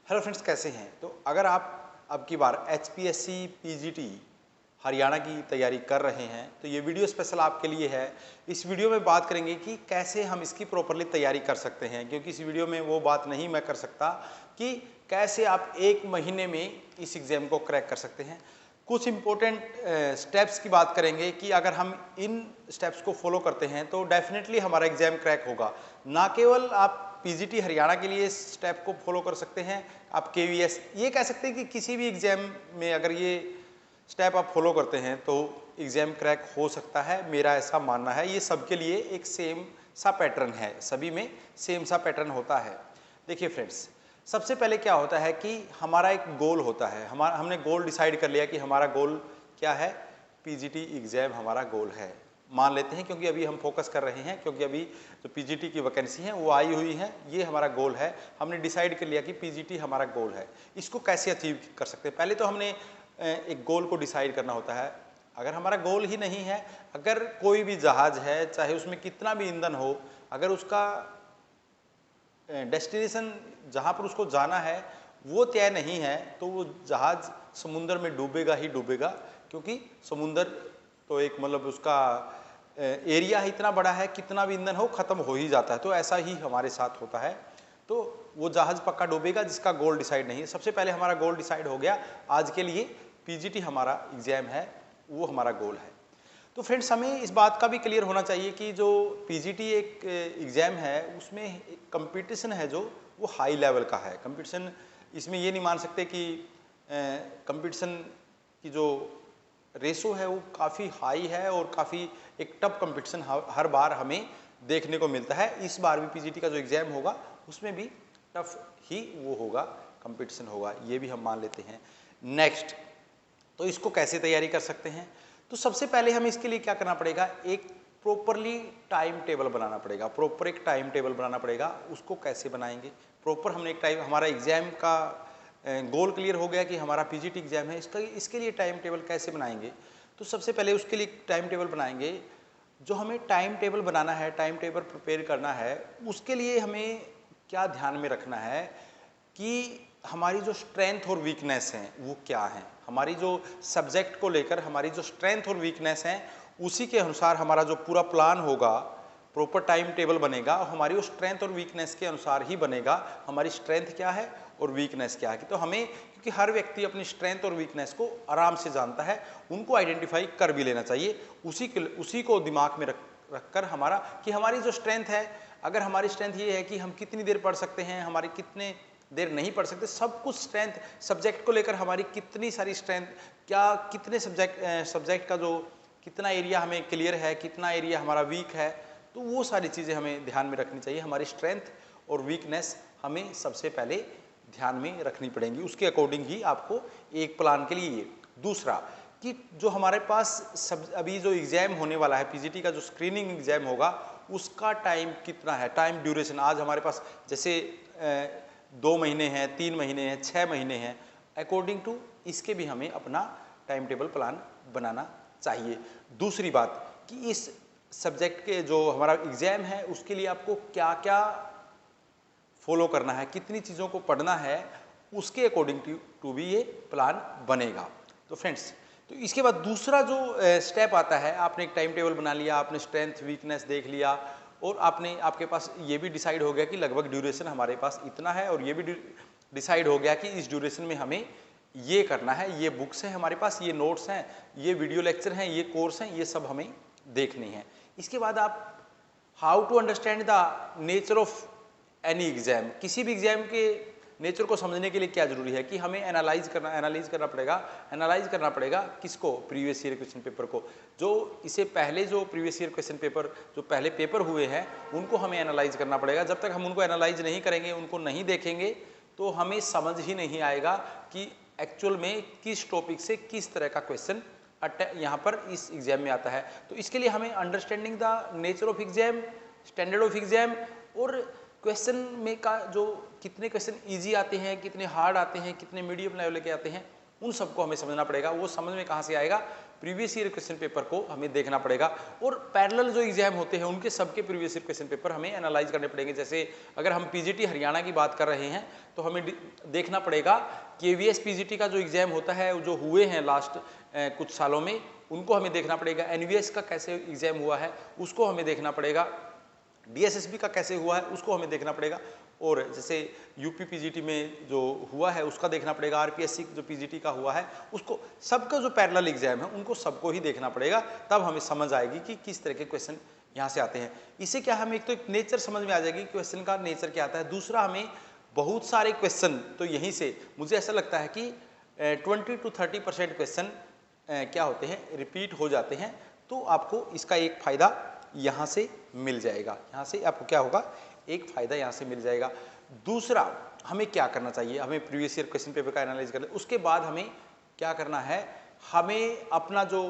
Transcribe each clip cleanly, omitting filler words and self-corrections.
Hello friends, कैसे हैं? तो अगर आप अब की बार HPSC PGT हरियाणा की तैयारी कर रहे हैं तो ये वीडियो स्पेशल आपके लिए है। इस वीडियो में बात करेंगे कि कैसे हम इसकी प्रॉपरली तैयारी कर सकते हैं, क्योंकि इस वीडियो में वो बात नहीं मैं कर सकता कि कैसे आप एक महीने में इस एग्ज़ाम को क्रैक कर सकते हैं। कुछ इम्पोर्टेंट स्टेप्स की बात करेंगे कि अगर हम इन स्टेप्स को फॉलो करते हैं तो डेफिनेटली हमारा एग्ज़ाम क्रैक होगा। ना केवल आप PGT हरियाणा के लिए इस स्टेप को फॉलो कर सकते हैं, आप KVS ये कह सकते हैं कि किसी भी एग्ज़ाम में अगर ये स्टेप आप फॉलो करते हैं तो एग्ज़ाम क्रैक हो सकता है। मेरा ऐसा मानना है। ये सबके लिए एक सेम सा पैटर्न है, सभी में सेम सा पैटर्न होता है। देखिए फ्रेंड्स, सबसे पहले क्या होता है कि हमारा एक गोल होता है। हमने गोल डिसाइड कर लिया कि हमारा गोल क्या है, PGT एग्ज़ाम हमारा गोल है, मान लेते हैं, क्योंकि अभी हम फोकस कर रहे हैं, क्योंकि अभी जो PGT की वैकेंसी है वो आई हुई है, ये हमारा गोल है। हमने डिसाइड कर लिया कि PGT हमारा गोल है। इसको कैसे अचीव कर सकते हैं? पहले तो हमने एक गोल को डिसाइड करना होता है। अगर हमारा गोल ही नहीं है, अगर कोई भी जहाज़ है, चाहे उसमें कितना भी ईंधन हो, अगर उसका डेस्टिनेशन जहाँ पर उसको जाना है वो तय नहीं है तो वो जहाज़ समुद्र में डूबेगा ही डूबेगा, क्योंकि समुद्र तो एक मतलब उसका एरिया ही इतना बड़ा है, कितना भी ईंधन हो ख़त्म हो ही जाता है। तो ऐसा ही हमारे साथ होता है। तो वो जहाज़ पक्का डूबेगा जिसका गोल डिसाइड नहीं है। सबसे पहले हमारा गोल डिसाइड हो गया, आज के लिए PGT हमारा एग्ज़ाम है, वो हमारा गोल है। तो फ्रेंड्स, हमें इस बात का भी क्लियर होना चाहिए कि जो PGT एक एग्ज़ाम है उसमें कंपटीशन है जो वो हाई लेवल का है। कंपटीशन इसमें ये नहीं मान सकते कि कंपटीशन की जो रेशो है वो काफ़ी हाई है और काफ़ी एक टफ कंपटीशन हर बार हमें देखने को मिलता है। इस बार भी PGT का जो एग्ज़ाम होगा उसमें भी टफ ही वो होगा, कंपटीशन होगा, ये भी हम मान लेते हैं। नेक्स्ट, तो इसको कैसे तैयारी कर सकते हैं? तो सबसे पहले हमें इसके लिए क्या करना पड़ेगा, एक प्रॉपरली टाइम टेबल बनाना पड़ेगा। प्रॉपर एक टाइम टेबल बनाना पड़ेगा। उसको कैसे बनाएंगे? प्रॉपर हमने एक टाइम, हमारा एग्ज़ाम का गोल क्लियर हो गया कि हमारा PGT एग्ज़ाम है, इसके लिए टाइम टेबल कैसे बनाएंगे? तो सबसे पहले उसके लिए टाइम टेबल बनाएंगे। जो हमें टाइम टेबल बनाना है, टाइम टेबल प्रिपेयर करना है, उसके लिए हमें क्या ध्यान में रखना है कि हमारी जो स्ट्रेंथ और वीकनेस हैं वो क्या हैं। हमारी जो सब्जेक्ट को लेकर हमारी जो स्ट्रेंथ और वीकनेस हैं उसी के अनुसार हमारा जो पूरा प्लान होगा, प्रॉपर टाइम टेबल बनेगा और हमारी वो स्ट्रेंथ और वीकनेस के अनुसार ही बनेगा। हमारी स्ट्रेंथ क्या है और वीकनेस क्या है, तो हमें, क्योंकि हर व्यक्ति अपनी स्ट्रेंथ और वीकनेस को आराम से जानता है, उनको आइडेंटिफाई कर भी लेना चाहिए। उसी को दिमाग में रखकर हमारा कि हमारी जो स्ट्रेंथ है, अगर हमारी स्ट्रेंथ ये है कि हम कितनी देर पढ़ सकते हैं, हमारी कितने देर नहीं पढ़ सकते, सब कुछ स्ट्रेंथ, सब्जेक्ट को लेकर हमारी कितनी सारी स्ट्रेंथ, क्या कितने सब्जेक्ट का जो कितना एरिया हमें क्लियर है, कितना एरिया हमारा वीक है, तो वो सारी चीज़ें हमें ध्यान में रखनी चाहिए। हमारी स्ट्रेंथ और वीकनेस हमें सबसे पहले ध्यान में रखनी पड़ेंगी। उसके अकॉर्डिंग ही आपको एक प्लान के लिए। दूसरा कि जो हमारे पास अभी जो एग्ज़ाम होने वाला है, PGT का जो स्क्रीनिंग एग्ज़ाम होगा, उसका टाइम कितना है, टाइम ड्यूरेशन। आज हमारे पास जैसे 2 महीने हैं, 3 महीने हैं, 6 महीने हैं, अकॉर्डिंग टू इसके भी हमें अपना टाइम टेबल प्लान बनाना चाहिए। दूसरी बात कि इस सब्जेक्ट के जो हमारा एग्ज़ाम है उसके लिए आपको क्या क्या फॉलो करना है, कितनी चीज़ों को पढ़ना है, उसके अकॉर्डिंग टू भी ये प्लान बनेगा। तो फ्रेंड्स, तो इसके बाद दूसरा जो स्टेप आता है, आपने एक टाइम टेबल बना लिया, आपने स्ट्रेंथ वीकनेस देख लिया और आपके पास ये भी डिसाइड हो गया कि लगभग ड्यूरेशन हमारे पास इतना है, और ये भी डिसाइड हो गया कि इस ड्यूरेशन में हमें ये करना है, ये बुक्स हैं हमारे पास, ये नोट्स हैं, ये वीडियो लेक्चर हैं, ये कोर्स हैं, ये सब हमें देखने हैं। इसके बाद आप how to understand the nature of any exam, किसी भी एग्ज़ाम के नेचर को समझने के लिए क्या जरूरी है कि हमें एनालाइज करना पड़ेगा किसको, प्रीवियस ईयर क्वेश्चन पेपर को। जो इससे पहले जो प्रीवियस ईयर क्वेश्चन पेपर जो पहले पेपर हुए हैं उनको हमें एनालाइज करना पड़ेगा। जब तक हम उनको एनालाइज नहीं करेंगे, उनको नहीं देखेंगे, तो हमें समझ ही नहीं आएगा कि एक्चुअल में किस टॉपिक से किस तरह का क्वेश्चन यहाँ पर इस एग्ज़ाम में आता है। तो इसके लिए हमें understanding the nature of exam, standard of exam और क्वेश्चन में का जो कितने क्वेश्चन इजी आते हैं, कितने हार्ड आते हैं, कितने मीडियम लेवल के आते हैं, उन सबको हमें समझना पड़ेगा। वो समझ में कहाँ से आएगा, प्रीवियस ईयर क्वेश्चन पेपर को हमें देखना पड़ेगा और पैरेलल जो एग्जाम होते हैं उनके सबके प्रीवियस ईयर क्वेश्चन पेपर हमें एनालाइज करने पड़ेंगे। जैसे अगर हम पीजीटी हरियाणा की बात कर रहे हैं तो हमें देखना पड़ेगा केवीएस पीजीटी का जो एग्जाम होता है, जो हुए हैं लास्ट कुछ सालों में, उनको हमें देखना पड़ेगा। एनवीएस का कैसे एग्जाम हुआ है उसको हमें देखना पड़ेगा, डीएसएसबी का कैसे हुआ है उसको हमें देखना पड़ेगा, और जैसे यूपी पीजीटी में जो हुआ है उसका देखना पड़ेगा, आरपीएससी जो पीजीटी का हुआ है उसको, सबका जो पैरेलल एग्जाम है उनको सबको ही देखना पड़ेगा। तब हमें समझ आएगी कि किस तरह के क्वेश्चन यहाँ से आते हैं। इससे क्या हमें एक तो एक नेचर समझ में आ जाएगी क्वेश्चन का नेचर क्या आता है। दूसरा, हमें बहुत सारे क्वेश्चन तो यहीं से मुझे ऐसा लगता है कि 20 to 30% क्वेश्चन क्या होते हैं, रिपीट हो जाते हैं। तो आपको इसका एक फायदा यहाँ से मिल जाएगा, यहाँ से आपको क्या होगा, एक फायदा यहाँ से मिल जाएगा। दूसरा, हमें क्या करना चाहिए, हमें प्रीवियस ईयर क्वेश्चन पेपर का एनालाइज कर ले, उसके बाद हमें क्या करना है, हमें अपना जो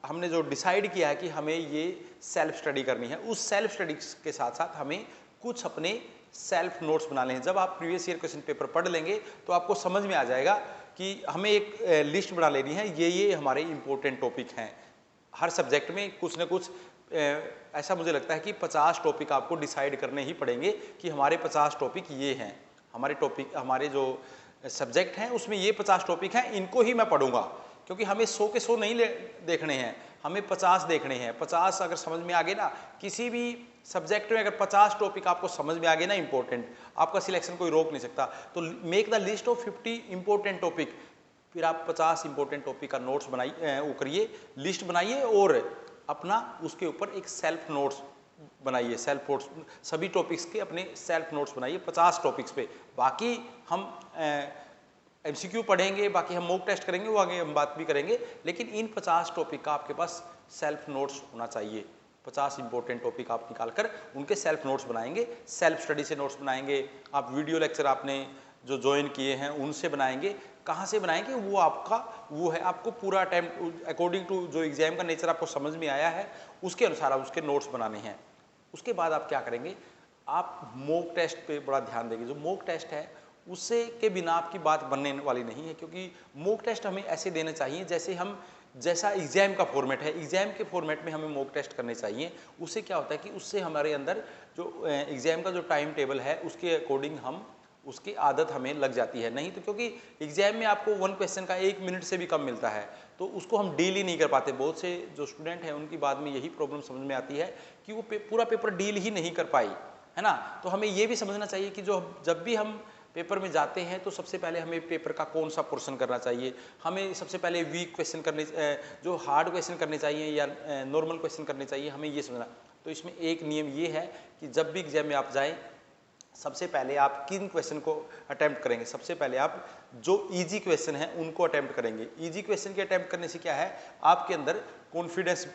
हमने जो डिसाइड किया है कि हमें ये सेल्फ स्टडी करनी है, उस सेल्फ स्टडी के साथ साथ हमें कुछ अपने सेल्फ नोट्स बना लें। जब आप प्रीवियस ईयर क्वेश्चन पेपर पढ़ लेंगे तो आपको समझ में आ जाएगा कि हमें एक लिस्ट बना लेनी है, ये हमारे इंपॉर्टेंट टॉपिक हैं। हर सब्जेक्ट में कुछ ना कुछ ऐसा मुझे लगता है कि 50 टॉपिक आपको डिसाइड करने ही पड़ेंगे कि हमारे 50 टॉपिक ये हैं, हमारे टॉपिक, हमारे जो सब्जेक्ट हैं उसमें ये 50 टॉपिक हैं, इनको ही मैं पढ़ूंगा। क्योंकि हमें 100 के 100 नहीं देखने हैं, हमें 50 देखने हैं। 50 अगर समझ में आ गए ना, किसी भी सब्जेक्ट में अगर 50 टॉपिक आपको समझ में आ गए ना इंपॉर्टेंट, आपका सिलेक्शन कोई रोक नहीं सकता। तो make the list of 50 important topic, फिर आप 50 इंपॉर्टेंट टॉपिक का नोट्स बनाइए, वो करिए, लिस्ट बनाइए और अपना उसके ऊपर एक सेल्फ नोट्स बनाइए। सेल्फ नोट्स सभी टॉपिक्स के अपने सेल्फ नोट्स बनाइए 50 टॉपिक्स पे। बाकी हम एमसीक्यू पढ़ेंगे, बाकी हम मॉक टेस्ट करेंगे, वो आगे हम बात भी करेंगे, लेकिन इन 50 टॉपिक का आपके पास सेल्फ नोट्स होना चाहिए। 50 इंपॉर्टेंट टॉपिक आप निकालकर उनके सेल्फ नोट्स बनाएंगे, सेल्फ स्टडी से नोट्स बनाएंगे। आप वीडियो लेक्चर आपने जो ज्वाइन किए हैं उनसे बनाएंगे। कहाँ से बनाएंगे, वो आपका वो है, आपको पूरा अटेम्प्ट अकॉर्डिंग टू जो एग्जाम का नेचर आपको समझ में आया है उसके अनुसार आप उसके नोट्स बनाने हैं। उसके बाद आप क्या करेंगे, आप मॉक टेस्ट पे बड़ा ध्यान देंगे। जो मॉक टेस्ट है उससे के बिना आपकी बात बनने वाली नहीं है, क्योंकि मॉक टेस्ट हमें ऐसे देने चाहिए जैसा एग्जाम का फॉर्मेट है, एग्जाम के फॉर्मेट में हमें मॉक टेस्ट करने चाहिए। उससे क्या होता है कि उससे हमारे अंदर जो एग्जाम का जो टाइम टेबल है उसके अकॉर्डिंग हम उसकी आदत हमें लग जाती है। नहीं तो क्योंकि एग्जाम में आपको 1 क्वेश्चन का 1 मिनट से भी कम मिलता है, तो उसको हम डील ही नहीं कर पाते। बहुत से जो स्टूडेंट हैं उनकी बाद में यही प्रॉब्लम समझ में आती है कि वो पूरा पेपर डील ही नहीं कर पाई, है ना। तो हमें ये भी समझना चाहिए कि जब भी हम पेपर में जाते हैं तो सबसे पहले हमें पेपर का कौन सा पोर्शन करना चाहिए। हमें सबसे पहले वीक क्वेश्चन करने, जो हार्ड क्वेश्चन करने चाहिए या नॉर्मल क्वेश्चन करने चाहिए, हमें ये समझना। तो इसमें एक नियम ये है कि जब भी एग्जाम में आप जाएं, सबसे पहले आप किन क्वेश्चन को अटेम्प्ट करेंगे, सबसे पहले आप जो इजी क्वेश्चन है उनको अटेम्प्ट करेंगे। इजी क्वेश्चन के अटेम्प्ट करने से क्या है, आपके अंदर कॉन्फिडेंस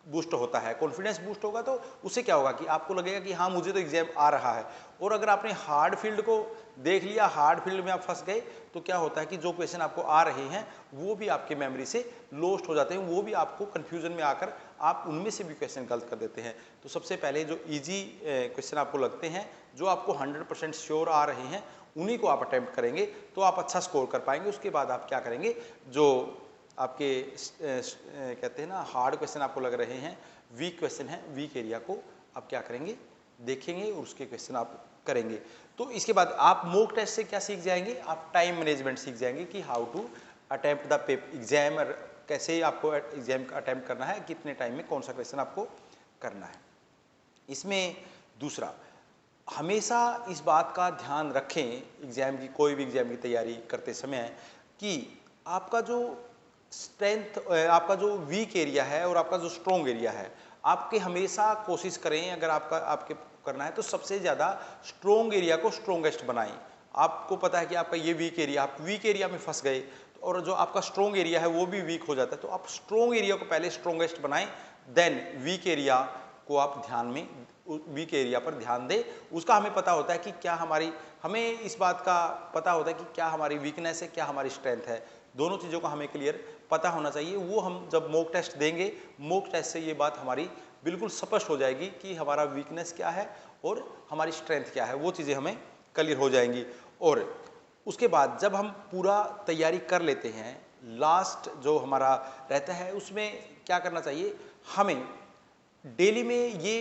बूस्ट होता है। कॉन्फिडेंस बूस्ट होगा तो उससे क्या होगा कि आपको लगेगा कि हाँ मुझे तो एग्जाम आ रहा है। और अगर आपने हार्ड फील्ड को देख लिया, हार्ड फील्ड में आप फंस गए, तो क्या होता है कि जो क्वेश्चन आपको आ रहे हैं वो भी आपकी मेमोरी से लॉस्ट हो जाते हैं, वो भी आपको कन्फ्यूजन में आकर आप उनमें से भी क्वेश्चन गलत कर देते हैं। तो सबसे पहले जो ईजी क्वेश्चन आपको लगते हैं, जो आपको 100% श्योर आ रहे हैं, उन्हीं को आप अटेम्प्ट करेंगे तो आप अच्छा स्कोर कर पाएंगे। उसके बाद आप क्या करेंगे, जो आपके कहते हैं ना हार्ड क्वेश्चन आपको लग रहे हैं, वीक क्वेश्चन है, वीक एरिया को आप क्या करेंगे, देखेंगे और उसके क्वेश्चन आप करेंगे। तो इसके बाद आप मॉक टेस्ट से क्या सीख जाएंगे, आप टाइम मैनेजमेंट सीख जाएंगे कि how to attempt the exam, और कैसे आपको एग्जाम का अटेम्प्ट करना है, कितने टाइम में कौन सा क्वेश्चन आपको करना है। इसमें दूसरा, हमेशा इस बात का ध्यान रखें एग्जाम की, कोई भी एग्जाम की तैयारी करते समय, कि आपका जो स्ट्रेंथ, आपका जो वीक एरिया है और आपका जो स्ट्रॉन्ग एरिया है, आपके हमेशा कोशिश करें, अगर आपके करना है तो सबसे ज़्यादा स्ट्रॉन्ग एरिया को स्ट्रॉन्गेस्ट बनाएं। आपको पता है कि आपका ये वीक एरिया, आप वीक एरिया में फंस गए और जो आपका स्ट्रॉन्ग एरिया है वो भी वीक हो जाता है, तो आप स्ट्रॉन्ग एरिया को पहले स्ट्रॉन्गेस्ट बनाएं, देन वीक एरिया को आप ध्यान में, वीक एरिया पर ध्यान दें। उसका हमें पता होता है कि क्या हमें इस बात का पता होता है कि क्या हमारी वीकनेस है, क्या हमारी स्ट्रेंथ है। दोनों चीज़ों का हमें क्लियर पता होना चाहिए। वो हम जब मॉक टेस्ट देंगे, मॉक टेस्ट से ये बात हमारी बिल्कुल स्पष्ट हो जाएगी कि हमारा वीकनेस क्या है और हमारी स्ट्रेंथ क्या है, वो चीज़ें हमें क्लियर हो जाएंगी। और उसके बाद जब हम पूरा तैयारी कर लेते हैं, लास्ट जो हमारा रहता है उसमें क्या करना चाहिए, हमें डेली में ये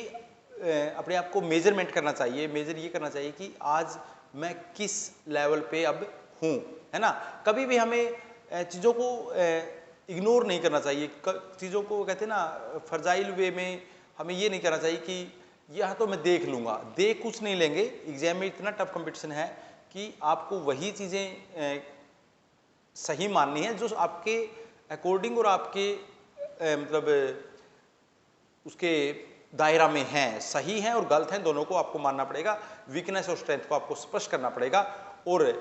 अपने आप को मेजरमेंट करना चाहिए। मेजर ये करना चाहिए कि आज मैं किस लेवल पे अब हूँ, है ना। कभी भी हमें चीज़ों को इग्नोर नहीं करना चाहिए। चीज़ों को कहते हैं ना फर्जाइल वे में हमें ये नहीं करना चाहिए कि यह तो मैं देख लूँगा। देख कुछ नहीं लेंगे, एग्जाम में इतना टफ कंपटीशन है कि आपको वही चीज़ें सही माननी है जो आपके अकॉर्डिंग और आपके मतलब उसके दायरा में हैं। सही हैं और गलत हैं दोनों को आपको मानना पड़ेगा। वीकनेस और स्ट्रेंथ को आपको स्पष्ट करना पड़ेगा और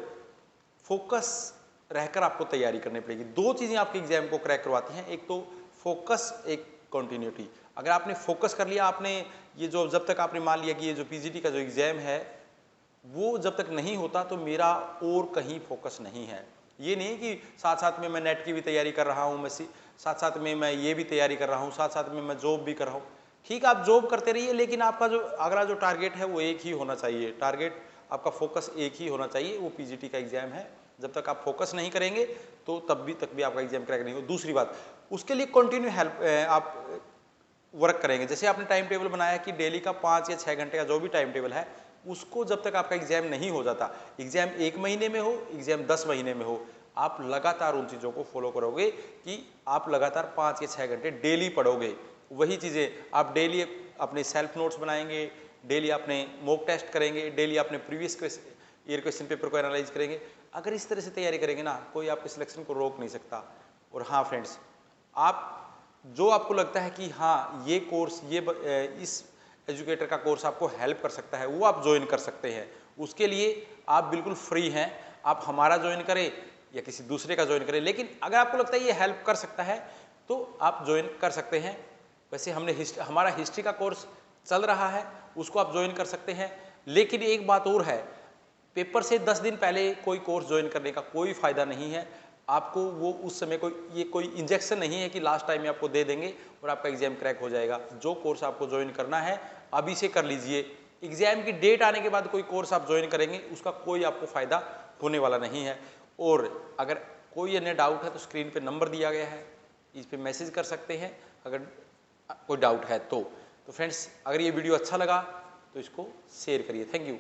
फोकस रहकर आपको तैयारी करनी पड़ेगी। दो चीज़ें आपके एग्जाम को क्रैक करवाती हैं, एक तो फोकस, एक कंटिन्यूटी। अगर आपने फोकस कर लिया, आपने ये जो जब तक आपने मान लिया कि ये जो पीजीटी का जो एग्जाम है वो जब तक नहीं होता तो मेरा और कहीं फोकस नहीं है। ये नहीं कि साथ साथ में मैं नेट की भी तैयारी कर रहा हूँ, मैं साथ साथ में मैं ये भी तैयारी कर रहा हूँ, साथ साथ में मैं जॉब भी कर रहा हूँ। ठीक है, आप जॉब करते रहिए, लेकिन आपका जो अगला जो टारगेट है वो एक ही होना चाहिए। टारगेट आपका फोकस एक ही होना चाहिए, वो पीजीटी का एग्जाम है। जब तक आप फोकस नहीं करेंगे तो तक भी आपका एग्जाम क्रैक नहीं हो। दूसरी बात, उसके लिए कंटिन्यू हेल्प आप वर्क करेंगे। जैसे आपने टाइम टेबल बनाया कि डेली का 5 या 6 घंटे का जो भी टाइम टेबल है, उसको जब तक आपका एग्जाम नहीं हो जाता, एग्जाम 1 महीने में हो, एग्जाम 10 महीने में हो, आप लगातार उन चीज़ों को फॉलो करोगे कि आप लगातार 5 या 6 घंटे डेली पढ़ोगे। वही चीज़ें आप डेली अपने सेल्फ नोट्स बनाएंगे, डेली अपने मॉक टेस्ट करेंगे, डेली अपने प्रीवियस ईयर क्वेश्चन पेपर को एनालाइज करेंगे। अगर इस तरह से तैयारी करेंगे ना, कोई आपके सिलेक्शन को रोक नहीं सकता। और हाँ फ्रेंड्स, आप जो आपको लगता है कि हाँ ये कोर्स, इस एजुकेटर का कोर्स आपको हेल्प कर सकता है, वो आप ज्वाइन कर सकते हैं। उसके लिए आप बिल्कुल फ्री हैं, आप हमारा ज्वाइन करें या किसी दूसरे का ज्वाइन करें। लेकिन अगर आपको लगता है ये हेल्प कर सकता है तो आप ज्वाइन कर सकते हैं। वैसे हमारा हिस्ट्री का कोर्स चल रहा है, उसको आप ज्वाइन कर सकते हैं। लेकिन एक बात और है, पेपर से 10 दिन पहले कोई कोर्स ज्वाइन करने का कोई फायदा नहीं है। आपको वो उस समय कोई इंजेक्शन नहीं है कि लास्ट टाइम में आपको दे देंगे और आपका एग्जाम क्रैक हो जाएगा। जो कोर्स आपको ज्वाइन करना है अभी से कर लीजिए। एग्जाम की डेट आने के बाद कोई कोर्स आप ज्वाइन करेंगे, उसका कोई आपको फायदा होने वाला नहीं है। और अगर कोई अन्य डाउट है तो स्क्रीन पे नंबर दिया गया है, इस पे मैसेज कर सकते हैं अगर कोई डाउट है तो फ्रेंड्स, अगर ये वीडियो अच्छा लगा तो इसको शेयर करिए। Thank you.